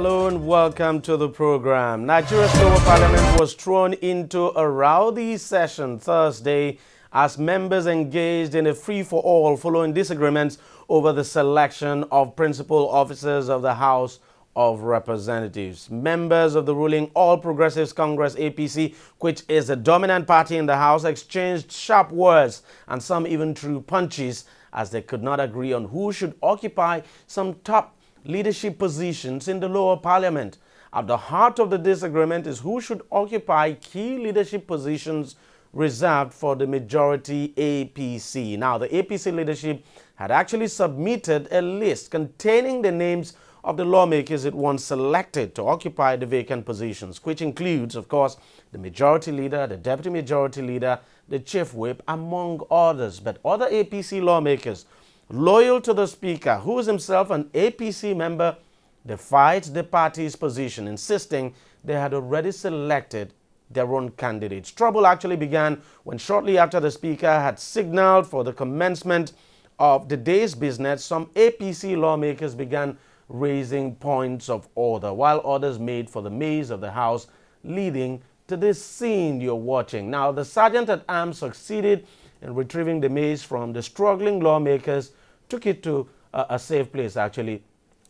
Hello and welcome to the program. Nigeria's lower parliament was thrown into a rowdy session Thursday as members engaged in a free-for-all following disagreements over the selection of principal officers of the House of Representatives. Members of the ruling All Progressives Congress APC, which is the dominant party in the House, exchanged sharp words and some even threw punches as they could not agree on who should occupy some top leadership positions in the lower parliament. At the heart of the disagreement is who should occupy key leadership positions reserved for the majority APC. Now, the APC leadership had actually submitted a list containing the names of the lawmakers it once selected to occupy the vacant positions, which includes, of course, the majority leader, the deputy majority leader, the chief whip, among others. But other APC lawmakers loyal to the Speaker, who is himself an APC member, defied the party's position, insisting they had already selected their own candidates. Trouble actually began when shortly after the Speaker had signaled for the commencement of the day's business, some APC lawmakers began raising points of order, while others made for the maze of the House, leading to this scene you're watching. Now, the sergeant-at-arms succeeded in retrieving the maze from the struggling lawmakers, took it to a safe place, actually.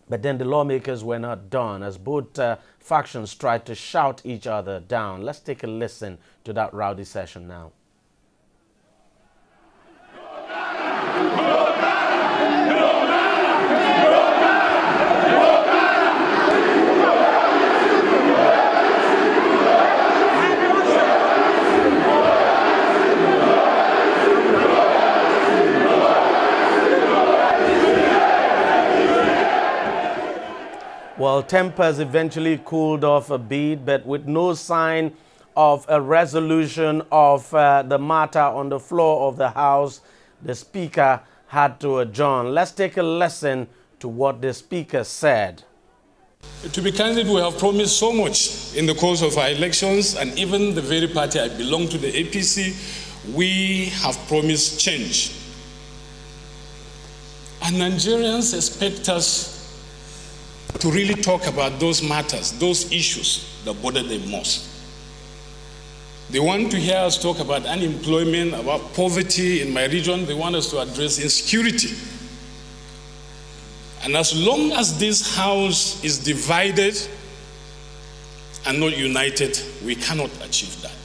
But then the lawmakers were not done as both factions tried to shout each other down. Let's take a listen to that rowdy session now. Well, tempers eventually cooled off a bit, but with no sign of a resolution of the matter on the floor of the House, the Speaker had to adjourn. Let's take a listen to what the Speaker said. To be candid, we have promised so much in the course of our elections, and even the very party I belong to, the APC, we have promised change. And Nigerians expect us to really talk about those matters, those issues that bother them most. They want to hear us talk about unemployment, about poverty in my region. They want us to address insecurity. And as long as this House is divided and not united, we cannot achieve that.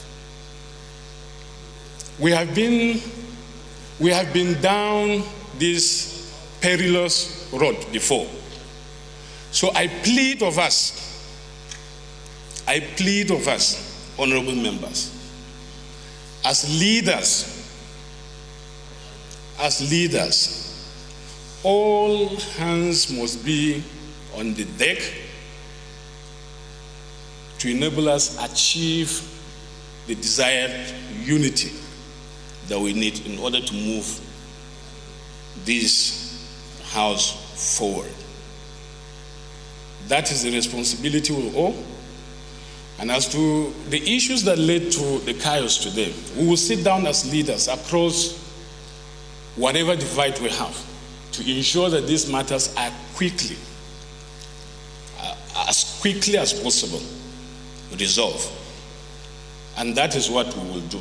We have been down this perilous road before. So I plead of us, honorable members, as leaders, all hands must be on the deck to enable us achieve the desired unity that we need in order to move this House forward. That is the responsibility we owe. And as to the issues that led to the chaos today, we will sit down as leaders across whatever divide we have to ensure that these matters are as quickly as possible resolved. And that is what we will do.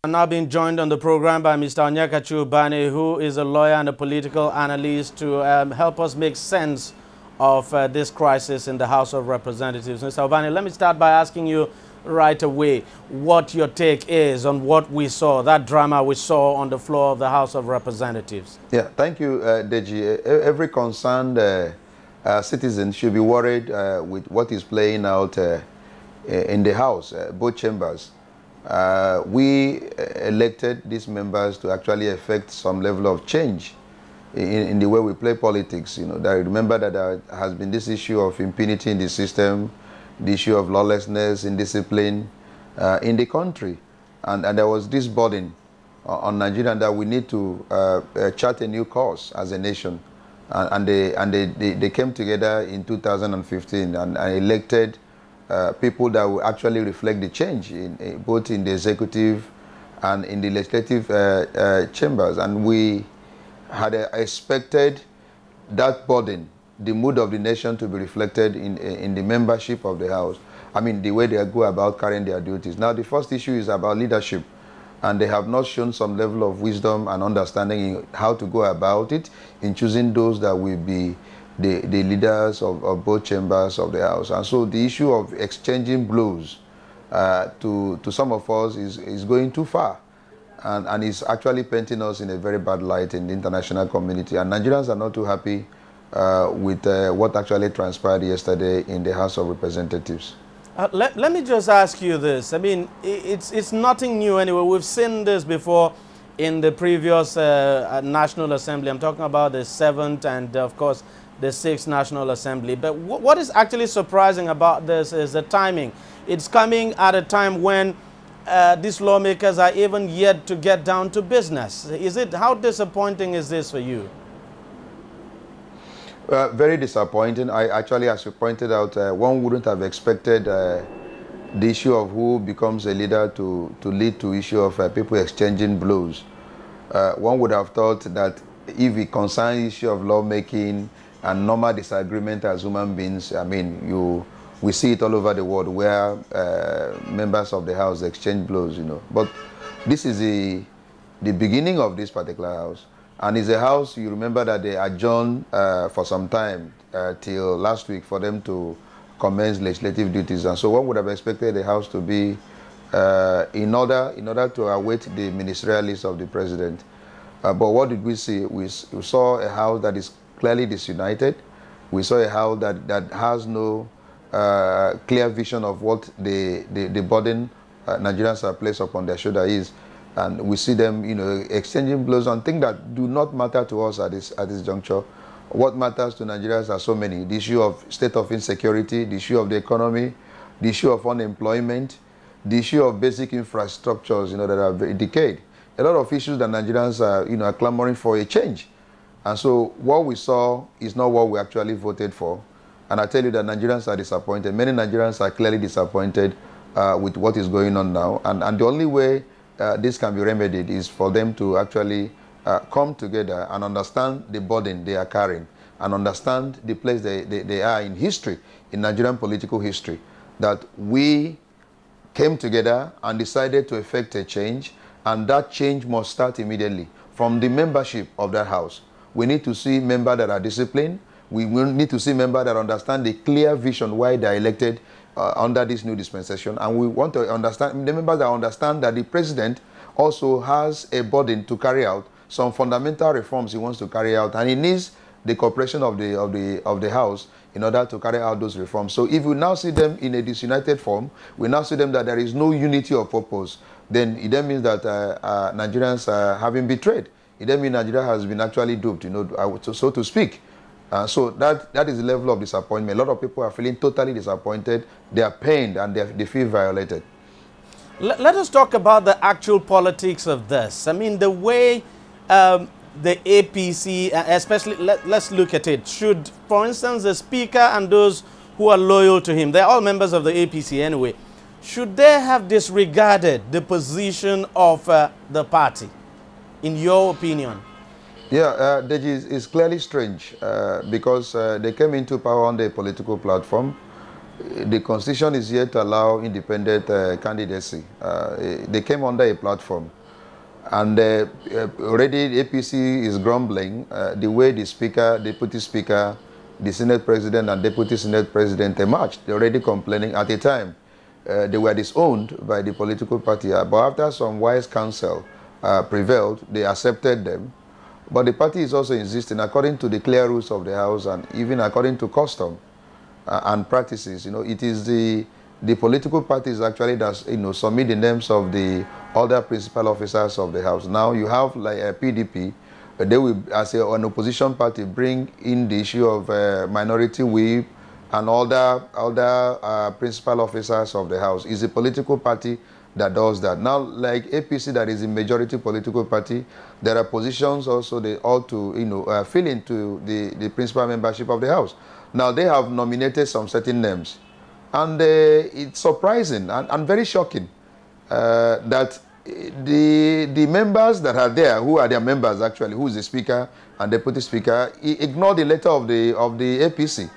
I'm now being joined on the program by Mr. Onyekachi Ubani, who is a lawyer and a political analyst, to help us make sense of this crisis in the House of Representatives. Mr. Ubani, let me start by asking you right away what your take is on what we saw, that drama we saw on the floor of the House of Representatives. Yeah, thank you, Deji. Every concerned citizen should be worried with what is playing out in the House, both chambers. We elected these members to actually effect some level of change in the way we play politics. You know, that remember that there has been this issue of impunity in the system, the issue of lawlessness, indiscipline in the country, and there was this burden on Nigeria that we need to chart a new course as a nation, and they came together in 2015 and elected people that will actually reflect the change both in the executive and in the legislative chambers. And we had expected that burden the mood of the nation to be reflected in the membership of the House. I mean, the way they go about carrying their duties. Now, the first issue is about leadership, and they have not shown some level of wisdom and understanding in how to go about it in choosing those that will be the leaders of both chambers of the House. And so the issue of exchanging blows to some of us is going too far, and it's actually painting us in a very bad light in the international community. And Nigerians are not too happy with what actually transpired yesterday in the House of Representatives. Let me just ask you this. I mean, it's nothing new anyway. We've seen this before in the previous National Assembly. I'm talking about the 7th and, of course, the 6th National Assembly. But what is actually surprising about this is the timing. It's coming at a time when these lawmakers are even yet to get down to business. How disappointing is this for you? Very disappointing. Actually, as you pointed out, one wouldn't have expected the issue of who becomes a leader to lead to issue of people exchanging blows. One would have thought that if it concerns issue of lawmaking and normal disagreement as human beings, I mean, we see it all over the world where members of the House exchange blows, you know. But this is the beginning of this particular House. And it's a House, you remember that they adjourned for some time till last week for them to commence legislative duties. And so one would have expected the House to be in order to await the ministerial list of the president. But what did we see? We saw a House that is clearly disunited. We saw a House that has no clear vision of what the burden Nigerians are placed upon their shoulder is. And we see them, you know, exchanging blows on things that do not matter to us at this juncture. What matters to Nigerians are so many. The issue of state of insecurity, the issue of the economy, the issue of unemployment, the issue of basic infrastructures, you know, that have decayed. A lot of issues that Nigerians are, you know, are clamoring for a change. And so what we saw is not what we actually voted for. And I tell you that Nigerians are disappointed. Many Nigerians are clearly disappointed with what is going on now. And the only way this can be remedied is for them to actually come together and understand the burden they are carrying and understand the place they are in history, in Nigerian political history, that we came together and decided to effect a change, and that change must start immediately from the membership of that House. We need to see members that are disciplined. We will need to see members that understand the clear vision why they are elected under this new dispensation. And we want to understand, the members that understand that the president also has a burden to carry out some fundamental reforms he wants to carry out, and he needs the cooperation of the House in order to carry out those reforms. So if we now see them in a disunited form, we now see them that there is no unity of purpose, then it then means that Nigerians are having betrayed. It then means Nigeria has been actually duped, you know, so to speak. So that is the level of disappointment. A lot of people are feeling totally disappointed. They are pained and they feel violated. Let us talk about the actual politics of this. I mean, the way the APC, especially, let's look at it. Should, for instance, the Speaker and those who are loyal to him, they're all members of the APC anyway, should they have disregarded the position of the party, in your opinion? Yeah, DEJI is clearly strange because they came into power on a political platform. The Constitution is yet to allow independent candidacy. They came under a platform. And already the APC is grumbling the way the Speaker, Deputy Speaker, the Senate President and Deputy Senate President emerged. They're already complaining at the time. They were disowned by the political party. But after some wise counsel prevailed, they accepted them. But the party is also insisting, according to the clear rules of the House and even according to custom and practices, you know, it is the political parties actually that, you know, submit the names of the other principal officers of the House. Now you have like a PDP, they will, as an opposition party, bring in the issue of minority whip and other principal officers of the House. It's a political party that does that. Now, like APC, that is a majority political party, there are positions also they ought to, you know, fill into the principal membership of the House. Now, they have nominated some certain names. And it's surprising and very shocking that the members that are there, who are their members actually, who is the Speaker and Deputy Speaker, he ignored the letter of the APC.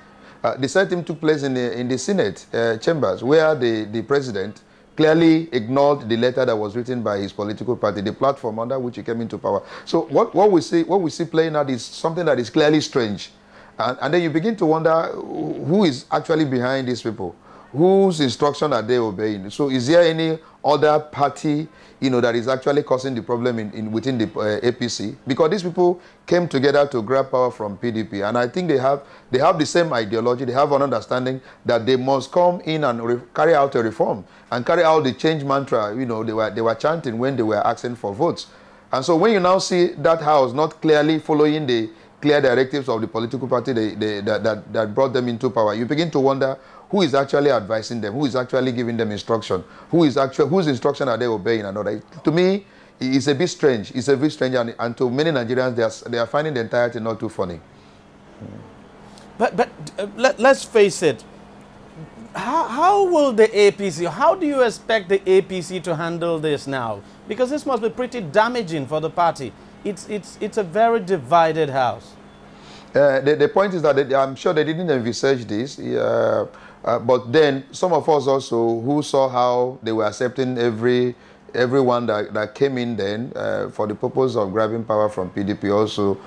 The same thing took place in the Senate chambers, where the president clearly ignored the letter that was written by his political party, the platform under which he came into power. So what we see playing out is something that is clearly strange. And then you begin to wonder who is actually behind these people. Whose instruction are they obeying? So is there any other party, that is actually causing the problem within the APC? Because these people came together to grab power from PDP, and I think they have the same ideology. They have an understanding that they must come in and carry out a reform and carry out the change mantra. They were chanting when they were asking for votes. And so when you now see that house not clearly following the clear directives of the political party that brought them into power, you begin to wonder who is actually advising them, who is actually giving them instruction, whose instruction are they obeying and all that. To me, it's a bit strange. It's a bit strange, and to many Nigerians, they are finding the entire thing not too funny. But let's face it. How will the APC, how do you expect the APC to handle this now? Because this must be pretty damaging for the party. It's a very divided house. The point is that I'm sure they didn't envisage this, but then some of us also who saw how they were accepting everyone that came in then for the purpose of grabbing power from PDP also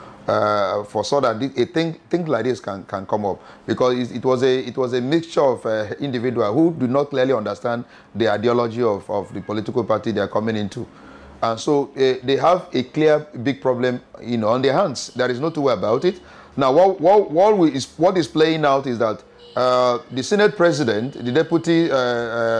foresaw that things like this can come up, because it was a mixture of individuals who do not clearly understand the ideology of the political party they are coming into. And so they have a clear big problem on their hands. There is no two way about it. Now what is playing out is that the Senate President, the Deputy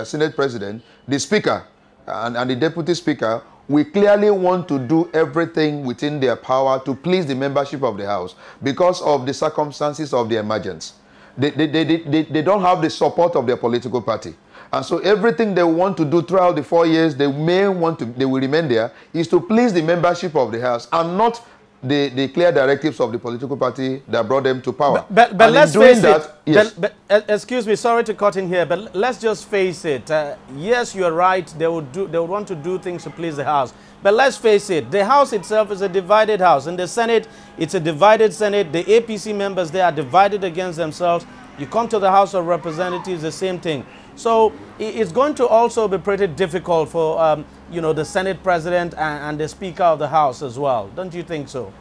Senate President, the Speaker and the Deputy Speaker, we clearly want to do everything within their power to please the membership of the House because of the circumstances of the emergence. They don't have the support of their political party. And so everything they want to do throughout the 4 years, they will remain there, is to please the membership of the House and not the clear directives of the political party that brought them to power. But let's face it. Yes. But, excuse me, sorry to cut in here, but let's just face it. Yes, you're right. They would want to do things to please the House. But let's face it. The House itself is a divided House. In the Senate, it's a divided Senate. The APC members, they are divided against themselves. You come to the House of Representatives, the same thing. So it's going to also be pretty difficult for the Senate President and the Speaker of the House as well. Don't you think so?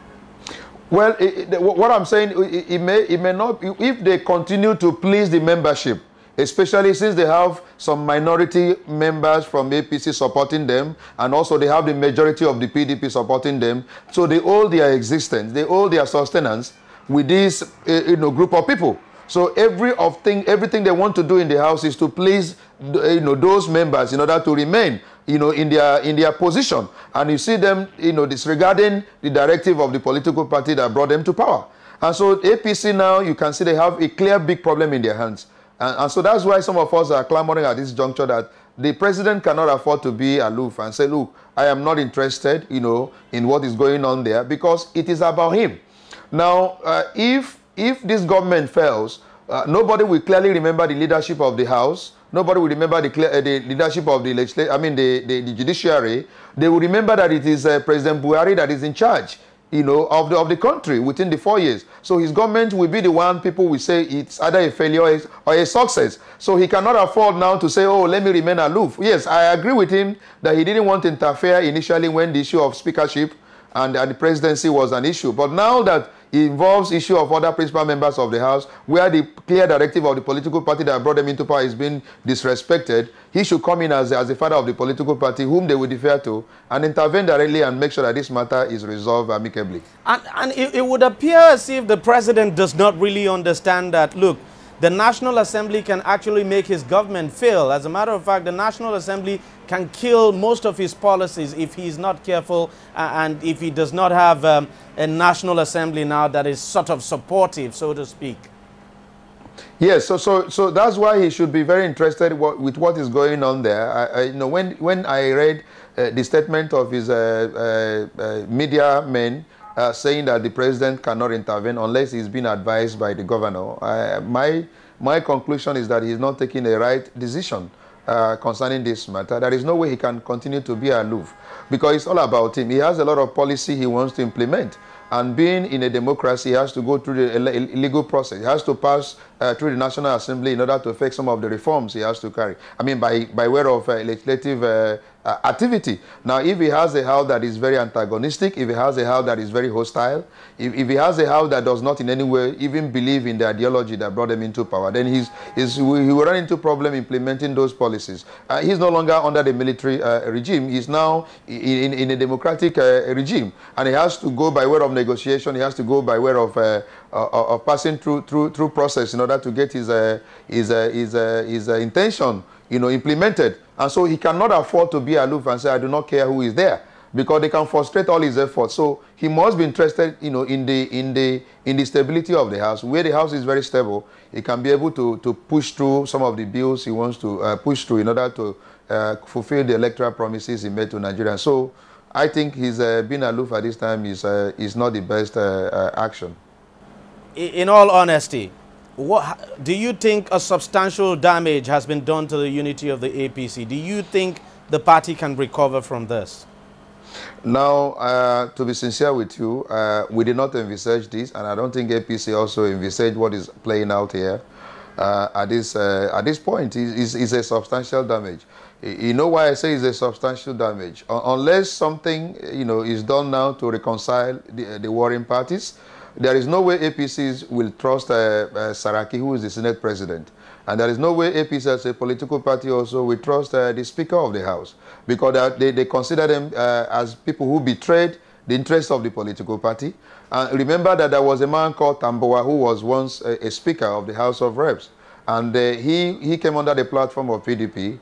Well, what I'm saying, it may not, if they continue to please the membership, especially since they have some minority members from APC supporting them, and also they have the majority of the PDP supporting them, so they owe their existence, they owe their sustenance with this group of people. So everything they want to do in the House is to please those members in order to remain in their position. And you see them disregarding the directive of the political party that brought them to power. And so APC now, you can see they have a clear big problem in their hands. And so that's why some of us are clamoring at this juncture that the president cannot afford to be aloof and say, look, I am not interested in what is going on there, because it is about him. Now, if this government fails, nobody will clearly remember the leadership of the House. Nobody will remember the leadership of the the judiciary. They will remember that it is President Buhari that is in charge, of the country within the 4 years. So his government will be the one people will say it's either a failure or a success. So he cannot afford now to say, oh, let me remain aloof. Yes, I agree with him that he didn't want to interfere initially when the issue of speakership and the presidency was an issue. But now that it involves issue of other principal members of the House, where the clear directive of the political party that brought them into power is being disrespected, he should come in as a father of the political party whom they will defer to and intervene directly and make sure that this matter is resolved amicably. And it would appear as if the president does not really understand that, look, the National Assembly can actually make his government fail. As a matter of fact, the National Assembly can kill most of his policies if he is not careful and if he does not have a National Assembly now that is sort of supportive, so to speak. Yes, so that's why he should be very interested with what is going on there. When I read the statement of his media men saying that the president cannot intervene unless he's been advised by the governor, my conclusion is that he's not taking the right decision concerning this matter. There is no way he can continue to be aloof, because it's all about him. He has a lot of policy he wants to implement. And being in a democracy, he has to go through the legal process. He has to pass through the National Assembly in order to effect some of the reforms he has to carry. I mean, by way of legislative activity. Now, if he has a house that is very antagonistic, if he has a house that is very hostile, if he has a house that does not in any way even believe in the ideology that brought them into power, then he will run into problem implementing those policies. He's no longer under the military regime. He's now in a democratic regime, and he has to go by way of negotiation. He has to go by way of passing through process in order to get his intention, implemented. And so he cannot afford to be aloof and say, I do not care who is there, because they can frustrate all his efforts. So he must be interested, in the stability of the house. Where the house is very stable, he can be able to push through some of the bills he wants to push through in order to fulfill the electoral promises he made to Nigeria. So I think his being aloof at this time is not the best action. In all honesty, what do you think a substantial damage has been done to the unity of the APC? Do you think the party can recover from this? Now, to be sincere with you, we did not envisage this, and I don't think APC also envisaged what is playing out here at this point. It's a substantial damage. You know why I say it's a substantial damage? Unless something is done now to reconcile the warring parties, there is no way APCs will trust Saraki, who is the Senate President. And there is no way APC as a political party also will trust the Speaker of the House, because they consider them as people who betrayed the interests of the political party. And remember that there was a man called Tamboa who was once a Speaker of the House of Reps. And he came under the platform of PDP.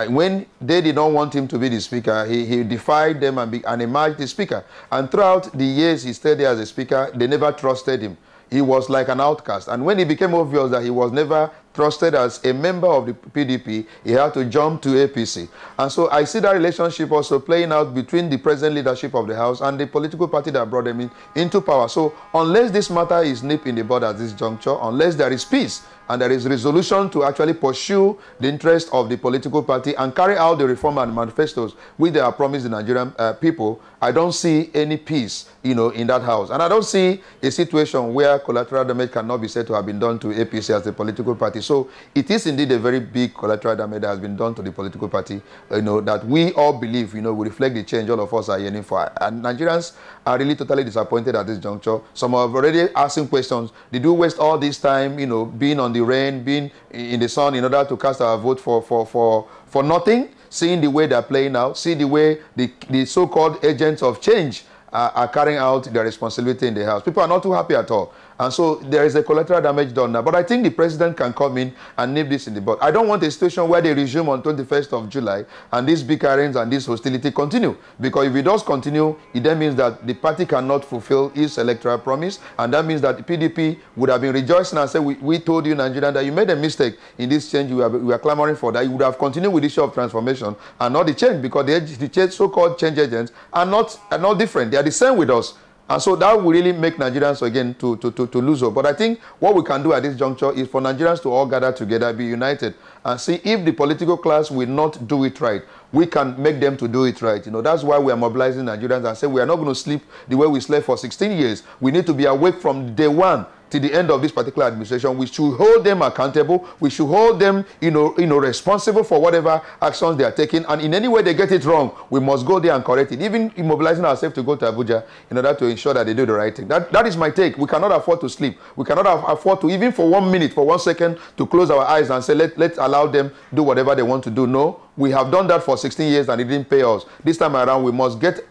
When they did not want him to be the Speaker, he defied them and emerged the Speaker. And throughout the years he stayed there as a Speaker, they never trusted him. He was like an outcast. And when it became obvious that he was never trusted as a member of the PDP, he had to jump to APC. And so I see that relationship also playing out between the present leadership of the House and the political party that brought them into power. So unless this matter is nipped in the bud at this juncture, unless there is peace and there is resolution to actually pursue the interest of the political party and carry out the reform and manifestos which they have promised the Nigerian people, I don't see any peace, in that house. And I don't see a situation where collateral damage cannot be said to have been done to APC as a political party. So it is indeed a very big collateral damage that has been done to the political party, that we all believe, will reflect the change all of us are yearning for. And Nigerians are really totally disappointed at this juncture. Some are already asking questions. Did we waste all this time, being on the rain, being in the sun in order to cast our vote for nothing? Seeing the way they're playing out, see the way the so-called agents of change are carrying out their responsibility in the House. People are not too happy at all. And so there is a collateral damage done now. But I think the president can come in and nip this in the bud. I don't want a situation where they resume on 21st of July and these bickerings and this hostility continue. Because if it does continue, it then means that the party cannot fulfill its electoral promise. And that means that the PDP would have been rejoicing and said, we told you, Nigeria, that you made a mistake in this change we are clamoring for, that you would have continued with the issue of transformation and not the change, because the so-called change agents are not different. They are the same with us. And so that will really make Nigerians again to lose hope. But I think what we can do at this juncture is for Nigerians to all gather together, be united, and see if the political class will not do it right, we can make them to do it right. That's why we are mobilizing Nigerians and say we are not going to sleep the way we slept for 16 years. We need to be awake from day one to the end of this particular administration. We should hold them accountable. We should hold them, responsible for whatever actions they are taking. And in any way they get it wrong, we must go there and correct it. Even immobilizing ourselves to go to Abuja in order to ensure that they do the right thing. That is my take. We cannot afford to sleep. We cannot afford to, even for 1 minute, for 1 second, to close our eyes and say, let's allow them do whatever they want to do. No. We have done that for 16 years and it didn't pay us. This time around, we must get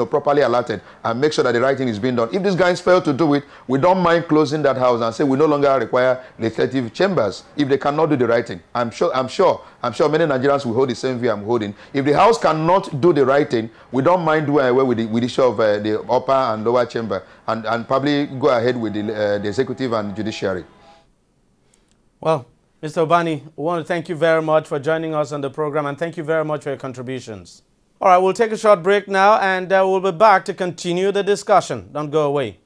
properly alerted and make sure that the right thing is being done. If these guys fail to do it, we don't mind closing that house and say we no longer require legislative chambers if they cannot do the right thing. I'm sure many Nigerians will hold the same view I'm holding. If the house cannot do the right thing, we don't mind doing away with the issue of the upper and lower chamber and probably go ahead with the executive and judiciary. Well, Mr. Obani, we want to thank you very much for joining us on the program, and thank you very much for your contributions. All right, we'll take a short break now, and we'll be back to continue the discussion. Don't go away.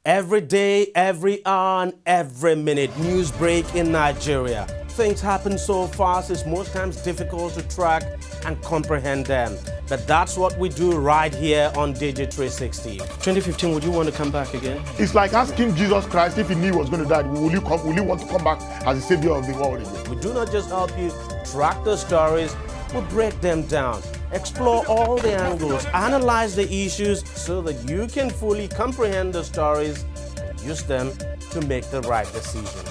Every day, every hour, and every minute, news break in Nigeria. Things happen so fast, it's most times difficult to track and comprehend them. But that's what we do right here on DEJI360. 2015, would you want to come back again? It's like asking Jesus Christ if he knew he was going to die, will you want to come back as the savior of the world again? We do not just help you track the stories, we break them down, explore all the angles, analyze the issues so that you can fully comprehend the stories and use them to make the right decisions.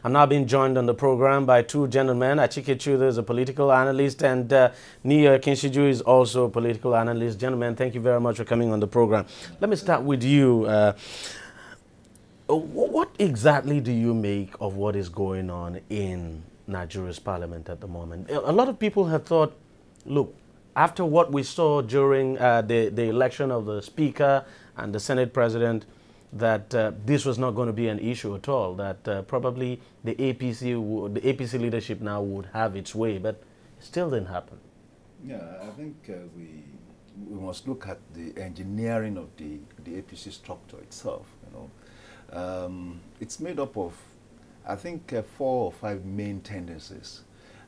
I'm now being joined on the program by two gentlemen. Achike Chudo is a political analyst, and Nia Kinshiju is also a political analyst. Gentlemen, thank you very much for coming on the program. Let me start with you. What exactly do you make of what is going on in Nigeria's parliament at the moment? A lot of people have thought, look, after what we saw during the election of the Speaker and the Senate President, that this was not going to be an issue at all, that probably the APC leadership now would have its way, but it still didn't happen. Yeah, I think we must look at the engineering of the APC structure itself. It's made up of, I think, 4 or 5 main tendencies.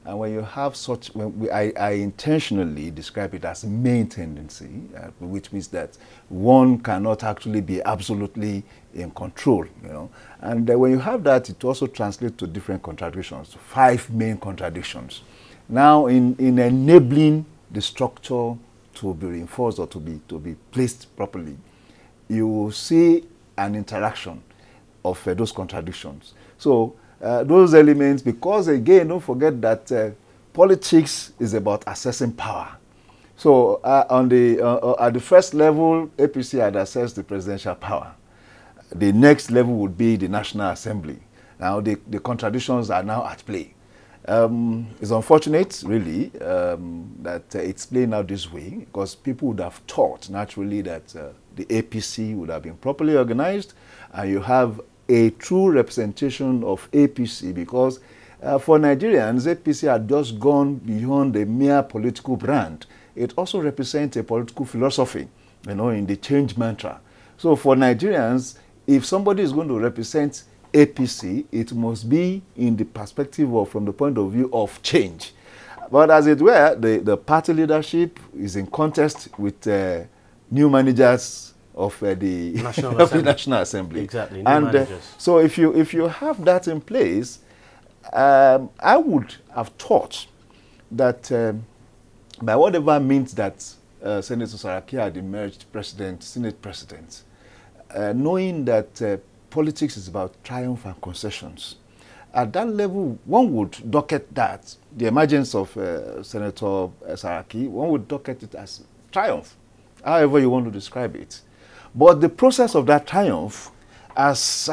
And when you have such, I intentionally describe it as main tendency, which means that one cannot actually be absolutely in control, And when you have that, it also translates to different contradictions, 5 main contradictions. Now, in enabling the structure to be reinforced or to be placed properly, you will see an interaction of those contradictions. So, those elements, because again, don't forget that politics is about assessing power. So at the first level, APC had assessed the presidential power. The next level would be the National Assembly. Now the contradictions are now at play. It's unfortunate, really, that it's playing out this way, because people would have thought naturally that the APC would have been properly organized, and you have a true representation of APC, because for Nigerians, APC had just gone beyond a mere political brand. It also represents a political philosophy, in the change mantra. So for Nigerians, if somebody is going to represent APC, it must be in the perspective or from the point of view of change. But as it were, the party leadership is in contest with new managers of the National Assembly. Exactly, and so if you have that in place, I would have thought that by whatever means that Senator Saraki had emerged Senate President, knowing that politics is about triumph and concessions, at that level, one would docket that, the emergence of Senator Saraki, one would docket it as triumph, however you want to describe it. But the process of that triumph has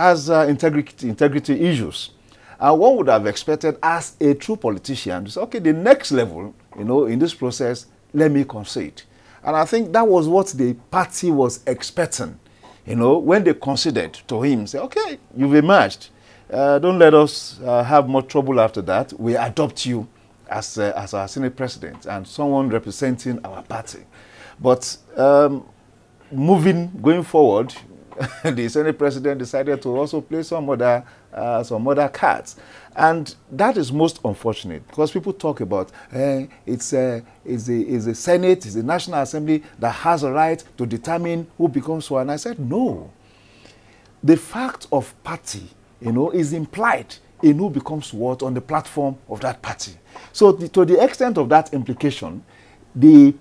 integrity issues. And one would have expected, as a true politician, to say, okay, the next level, in this process, let me concede. And I think that was what the party was expecting, when they conceded to him, say, okay, you've emerged. Don't let us have more trouble after that. We adopt you as our Senate President and someone representing our party. But going forward, the Senate President decided to also play some other cards. And that is most unfortunate, because people talk about it's the Senate, it's the National Assembly that has a right to determine who becomes one. And I said, no. The fact of party, is implied in who becomes what on the platform of that party. So to the extent of that implication, the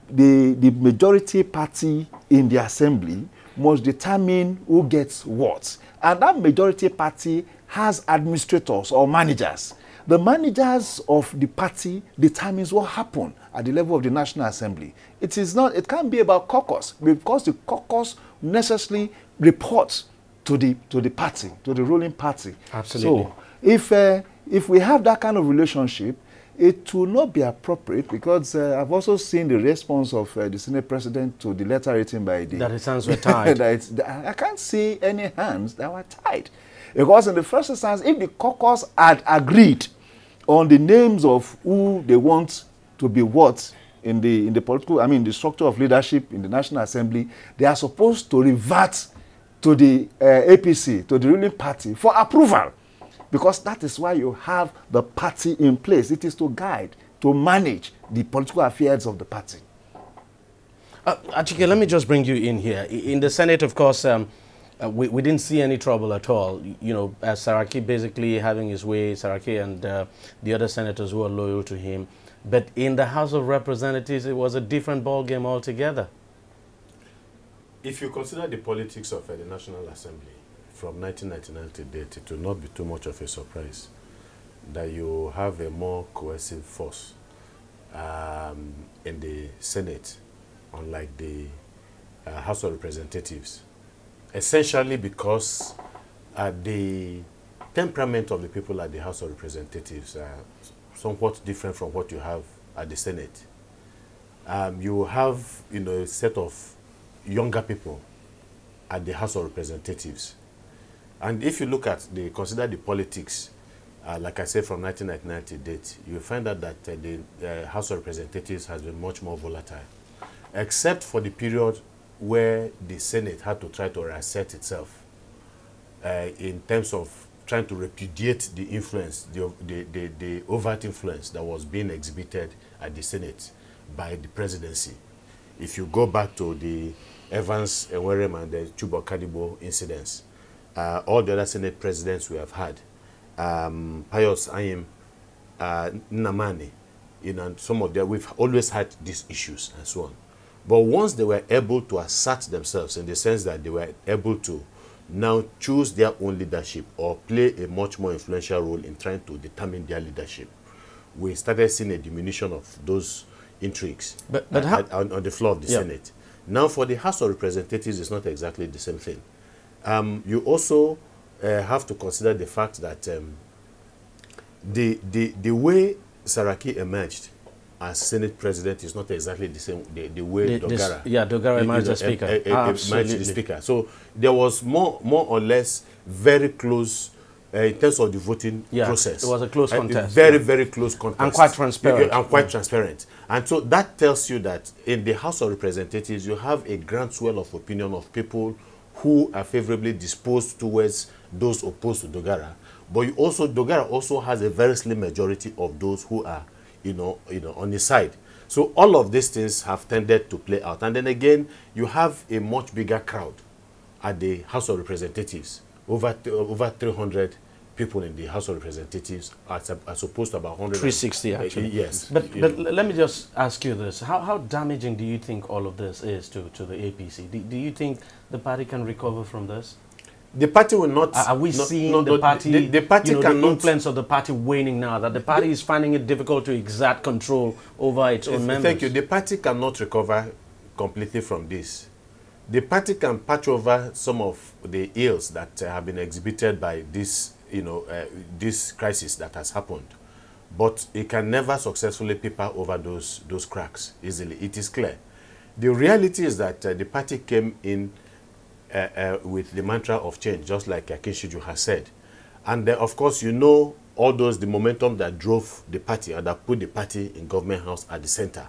majority party in the assembly must determine who gets what. And that majority party has administrators or managers. The managers of the party determines what happened at the level of the National Assembly. It can't be about caucus, because the caucus necessarily reports to the party, to the ruling party. Absolutely. So if we have that kind of relationship, it will not be appropriate, because I've also seen the response of the Senate President to the letter written by the... That his hands were tied. I can't see any hands that were tied. Because in the first instance, if the caucus had agreed on the names of who they want to be what in the political, I mean, the structure of leadership in the National Assembly, they are supposed to revert to the APC, to the ruling party, for approval. Because that is why you have the party in place. It is to guide, to manage the political affairs of the party. Achike, let me just bring you in here. In the Senate, of course, we didn't see any trouble at all. You know, Saraki basically having his way, Saraki and the other senators who are loyal to him. But in the House of Representatives, it was a different ballgame altogether. If you consider the politics of the National Assembly from 1999 to date, it will not be too much of a surprise that you have a more cohesive force in the Senate, unlike the House of Representatives. Essentially because the temperament of the people at the House of Representatives are somewhat different from what you have at the Senate. You have, you know, a set of younger people at the House of Representatives. And if you look at consider the politics, like I said, from 1999 to date, you find out that the House of Representatives has been much more volatile, except for the period where the Senate had to try to reassert itself in terms of trying to repudiate the influence, the overt influence that was being exhibited at the Senate by the presidency. If you go back to the Evans, Enwerem, and the Chubok Kadibo incidents, all the other Senate presidents we have had, Pius Ayim, Nnamani, you know, and some of them, we've always had these issues and so on. But once they were able to assert themselves in the sense that they were able to now choose their own leadership or play a much more influential role in trying to determine their leadership, we started seeing a diminution of those intrigues on the floor of the Senate. Now for the House of Representatives, it's not exactly the same thing. You also have to consider the fact that the way Saraki emerged as Senate President is not exactly the same the way Dogara. Dogara emerged as Speaker. Emerged the Speaker. So there was more or less very close in terms of the voting process. It was a close contest. Very close contest. And quite transparent. And quite transparent. And so that tells you that in the House of Representatives, you have a groundswell of opinion of people who are favorably disposed towards those opposed to Dogara. But Dogara also has a very slim majority of those who are on the side. So all of these things have tended to play out. And then again, you have a much bigger crowd at the House of Representatives. Over 300 people in the House of Representatives as opposed to about 100. 360 actually. Yes. But let me just ask you this. How damaging do you think all of this is to the APC? Do you think the party can recover from this? The party will not. Are we seeing the party, the influence of the party waning now? That the party is finding it difficult to exert control over its own members? Thank you. The party cannot recover completely from this. The party can patch over some of the ills that have been exhibited by this, this crisis that has happened, but it can never successfully paper over those cracks easily. It is clear. The reality is that the party came in with the mantra of change, just like Akinshiju has said. And of course, the momentum that drove the party or that put the party in government house at the center.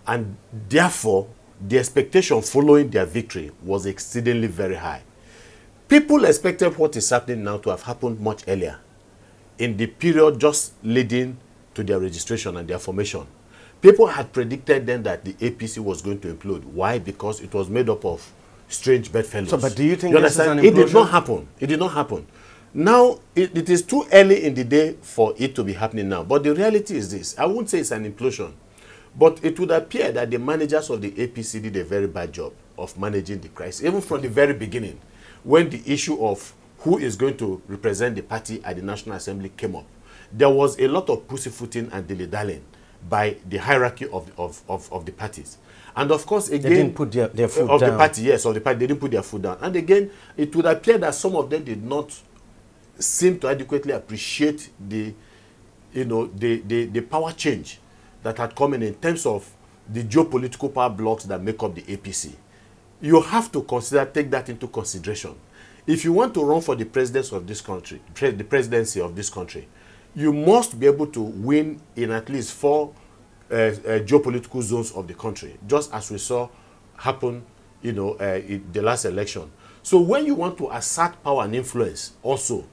And therefore, the expectation following their victory was exceedingly very high. People expected what is happening now to have happened much earlier, in the period just leading to their registration and their formation. People had predicted then that the APC was going to implode. Why? Because it was made up of strange bedfellows. So, but do you think this is an implosion? It did not happen. It did not happen. Now, it is too early in the day for it to be happening now. But the reality is this. I wouldn't say it's an implosion. But it would appear that the managers of the APC did a very bad job of managing the crisis. Even from the very beginning, when the issue of who is going to represent the party at the National Assembly came up, there was a lot of pussyfooting and dilly-dallying by the hierarchy of the parties. And of course, again, they didn't put their foot down. The party, yes, of the party, they didn't put their foot down. And again, it would appear that some of them did not seem to adequately appreciate the power change that had come in terms of the geopolitical power blocks that make up the APC. You have to take that into consideration. If you want to run for the presidency of this country, you must be able to win in at least 4 geopolitical zones of the country, just as we saw happen, in the last election. So when you want to assert power and influence also,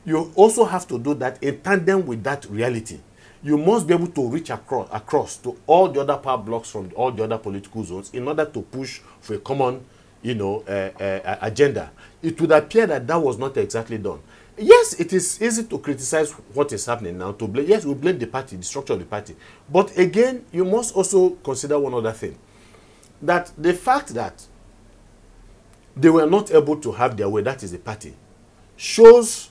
you also have to do that in tandem with that reality. You must be able to reach across to all the other power blocks from all the other political zones in order to push for a common, agenda. It would appear that that was not exactly done. Yes, it is easy to criticize what is happening now. Yes, we blame the party, the structure of the party. But again, you must also consider one other thing. That the fact that they were not able to have their way, that is the party, shows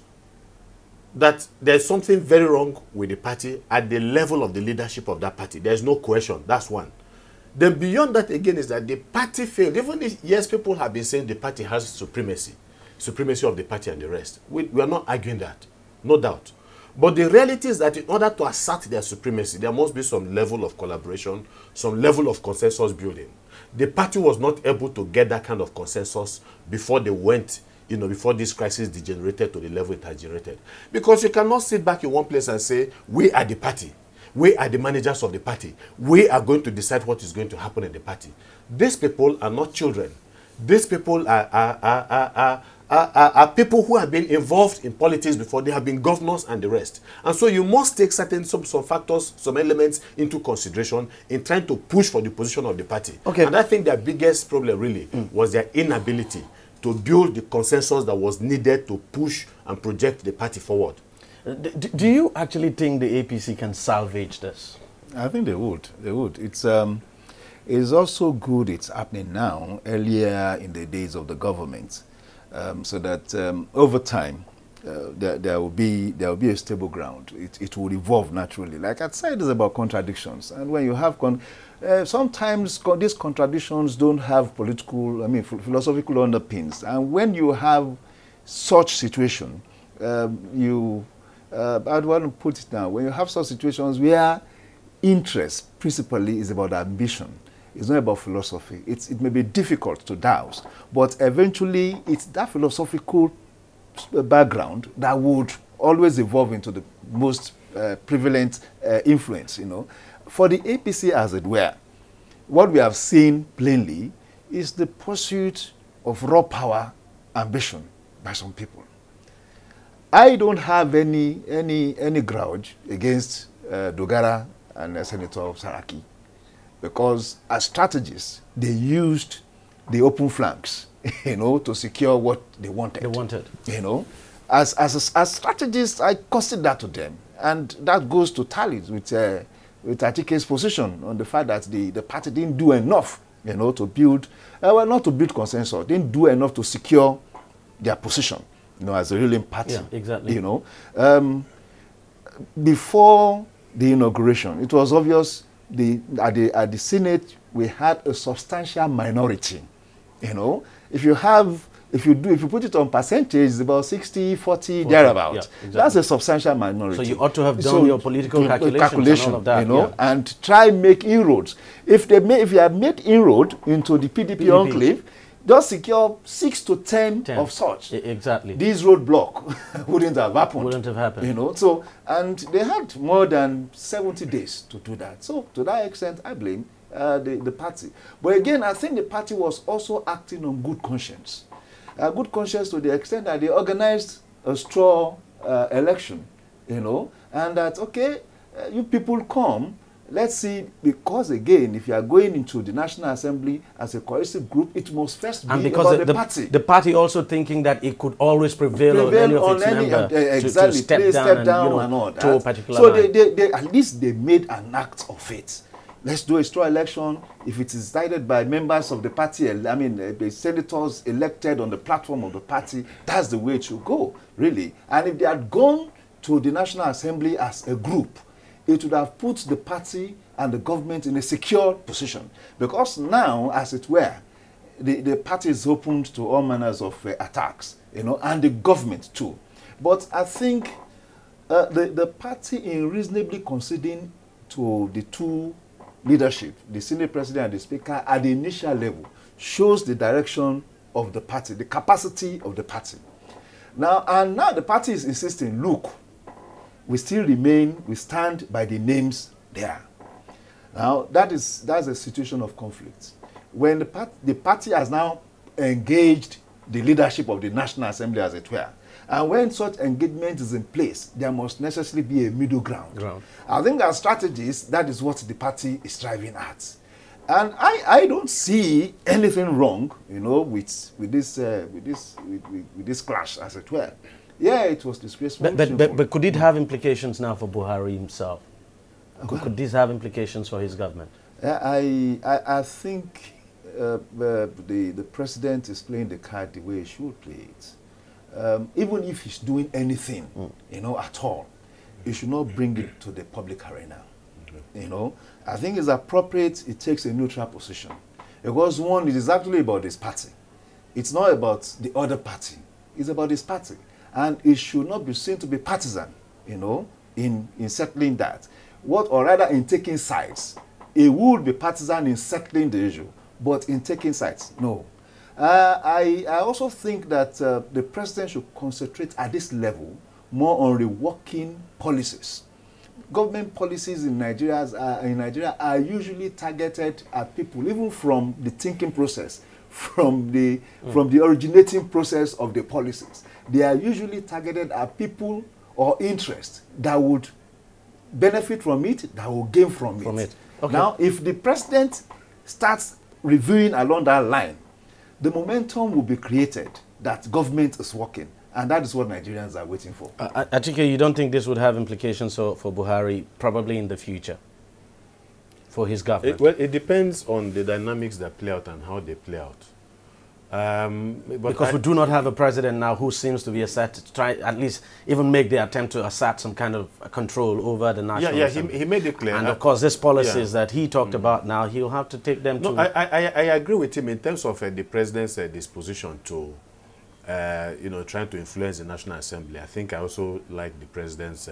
that there's something very wrong with the party at the level of the leadership of that party. There's no question. That's one. Then beyond that again is that the party failed. Even if, yes, people have been saying the party has supremacy of the party and the rest. We are not arguing that, no doubt. But the reality is that in order to assert their supremacy, there must be some level of collaboration, some level of consensus building. The party was not able to get that kind of consensus before they went, before this crisis degenerated to the level it has generated. Because you cannot sit back in one place and say, we are the party. We are the managers of the party. We are going to decide what is going to happen in the party. These people are not children. These people are people who have been involved in politics before. They have been governors and the rest. And so you must take some factors, some elements into consideration in trying to push for the position of the party. Okay. And I think their biggest problem really was their inability to build the consensus that was needed to push and project the party forward. Do you actually think the APC can salvage this? I think they would. They would. It's also good it's happening now, earlier in the days of the government, so that over time there will be a stable ground. It will evolve naturally. Like I said, it's about contradictions, and when you have sometimes these contradictions don't have philosophical underpinnings, and when you have such situation, I'd want to put it now, when you have such situations where interest principally is about ambition, it's not about philosophy. It may be difficult to douse, but eventually it's that philosophical background that would always evolve into the most prevalent influence, For the APC, as it were, what we have seen plainly is the pursuit of raw power ambition by some people. I don't have any grudge against Dogara and Senator Saraki, because as strategists, they used the open flanks, to secure what they wanted. As strategists, I costed that to them, and that goes to tally with Achike's position on the fact that the party didn't do enough, to build, not to build consensus, didn't do enough to secure their position, as a ruling party. Yeah, exactly. Before the inauguration, it was obvious at the Senate we had a substantial minority. If you put it on percentage, it's about 60-40 thereabout. Yeah, exactly. That's a substantial minority. So you ought to have done your political calculations and all of that, and try make inroads. If you have made inroad into the PDP enclave, just secure 6 to 10 of such. Exactly. This roadblock wouldn't have happened. Wouldn't have happened. So, and they had more than 70 days to do that. So, to that extent, I blame the party. But again, I think the party was also acting on good conscience. Good conscience to the extent that they organized a straw election, and that, okay, you people come, let's see, because again, if you are going into the National Assembly as a cohesive group, it must first be about the party. The party also thinking that it could always prevail on any of its members to step down and all that. To a particular so they at least they made an act of faith. Let's do a straw election. If it is decided by members of the party, the senators elected on the platform of the party, that's the way it should go, really. And if they had gone to the National Assembly as a group, it would have put the party and the government in a secure position. Because now, as it were, the party is open to all manners of attacks, and the government too. But I think the party, in reasonably conceding to the two leadership, the Senate President and the Speaker, at the initial level, shows the direction of the party, the capacity of the party. Now the party is insisting, look, we stand by the names there. Now, that's a situation of conflict. When the party has now engaged the leadership of the National Assembly, as it were, and when such engagement is in place, there must necessarily be a middle ground. I think as strategies, that is what the party is striving at. And I don't see anything wrong, you know, with this clash, as it were. Yeah, it was disgraceful. But could it have implications now for Buhari himself? Could this have implications for his government? I think the president is playing the card the way he should play it. Even if he's doing anything, you know, at all, he should not bring it to the public arena. You know, I think it's appropriate it takes a neutral position. Because one, it is actually about this party. It's not about the other party. It's about this party. And it should not be seen to be partisan, you know, in settling that. Or rather in taking sides. It would be partisan in settling the issue, but in taking sides, no. I also think that the president should concentrate at this level more on reworking policies. Government policies in Nigeria are usually targeted at people, even from the thinking process, from the originating process of the policies. They are usually targeted at people or interests that would benefit from it, that will gain from it. Okay. Now, if the president starts reviewing along that line, the momentum will be created that government is working. And that is what Nigerians are waiting for. Achike, you don't think this would have implications for Buhari probably in the future for his government? Well, it depends on the dynamics that play out and how they play out. Because we do not have a president now who seems to be to try at least even make the attempt to assert some kind of control over the national assembly. He made it clear. And of course, these policies that he talked about now, he'll have to take them to... I agree with him in terms of the president's disposition to, you know, trying to influence the National Assembly. I think I also like the president's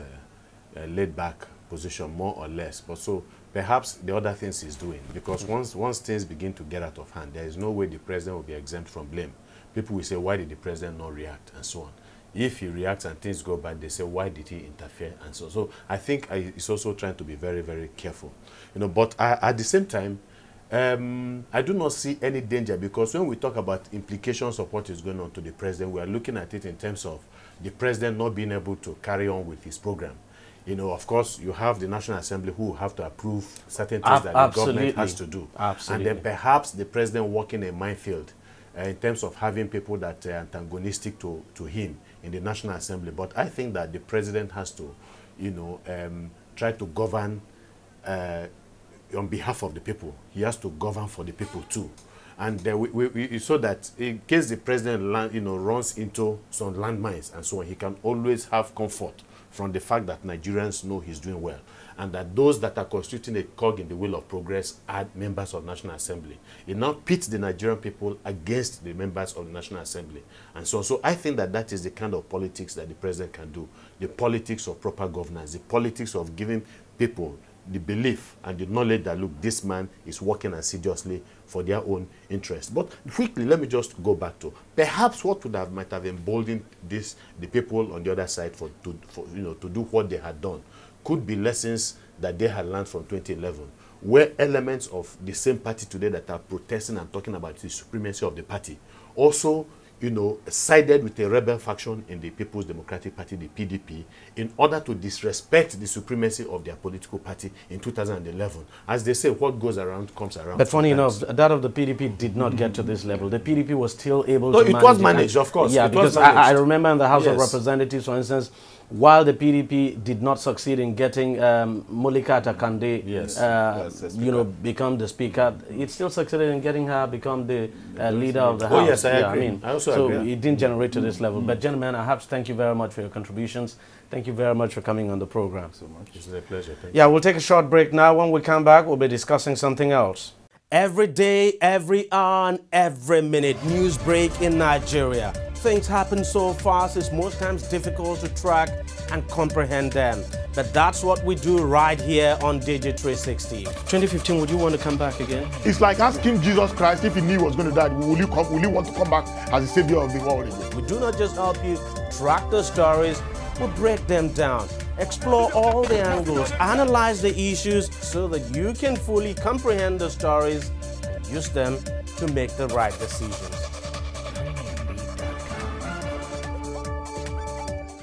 laid-back position more or less. But so perhaps the other things he's doing, because once things begin to get out of hand, there is no way the president will be exempt from blame. People will say, why did the president not react, and so on. If he reacts and things go bad, they say, why did he interfere, and so. So I think he's also trying to be very, very careful. You know, but at the same time, I do not see any danger, because when we talk about implications of what is going on to the president, we are looking at it in terms of the president not being able to carry on with his program. You know, of course, you have the National Assembly who have to approve certain things that the government has to do. And then perhaps the president walking a minefield in terms of having people that are antagonistic to him in the National Assembly. But I think that the president has to, you know, try to govern on behalf of the people. He has to govern for the people too. And so that in case the president runs into some landmines and so on, he can always have comfort from the fact that Nigerians know he's doing well, and that those that are constituting a cog in the wheel of progress are members of National Assembly. It now pits the Nigerian people against the members of the National Assembly. And so I think that that is the kind of politics that the president can do, the politics of proper governance, the politics of giving people the belief and the knowledge that, look, this man is working assiduously for their own interest. But quickly, let me just go back to perhaps what might have emboldened the people on the other side to do what they had done could be lessons that they had learned from 2011, where elements of the same party today that are protesting and talking about the supremacy of the party also, you know, sided with a rebel faction in the People's Democratic Party, the PDP, in order to disrespect the supremacy of their political party in 2011. As they say, what goes around comes around. But funny enough, that of the PDP did not get to this level. The PDP was still able to manage. It was managed, of course. Yeah, because I remember in the House of Representatives, for instance, while the PDP did not succeed in getting Mulika Takande, become the speaker, it still succeeded in getting her become the leader of the House. Oh yes, I agree. I also agree. It didn't generate to this level. But gentlemen, I have to thank you very much for your contributions. Thank you very much for coming on the program. So much. It's a pleasure. Thank you. We'll take a short break now. When we come back, we'll be discussing something else. Every day, every hour, and every minute, news break in Nigeria. Things happen so fast, it's most times difficult to track and comprehend them. But that's what we do right here on DEJI360. 2015, would you want to come back again? It's like asking Jesus Christ if he knew he was going to die, will you want to come back as the savior of the world again? We do not just help you track the stories, we break them down explore all the angles, analyze the issues so that you can fully comprehend the stories and use them to make the right decisions.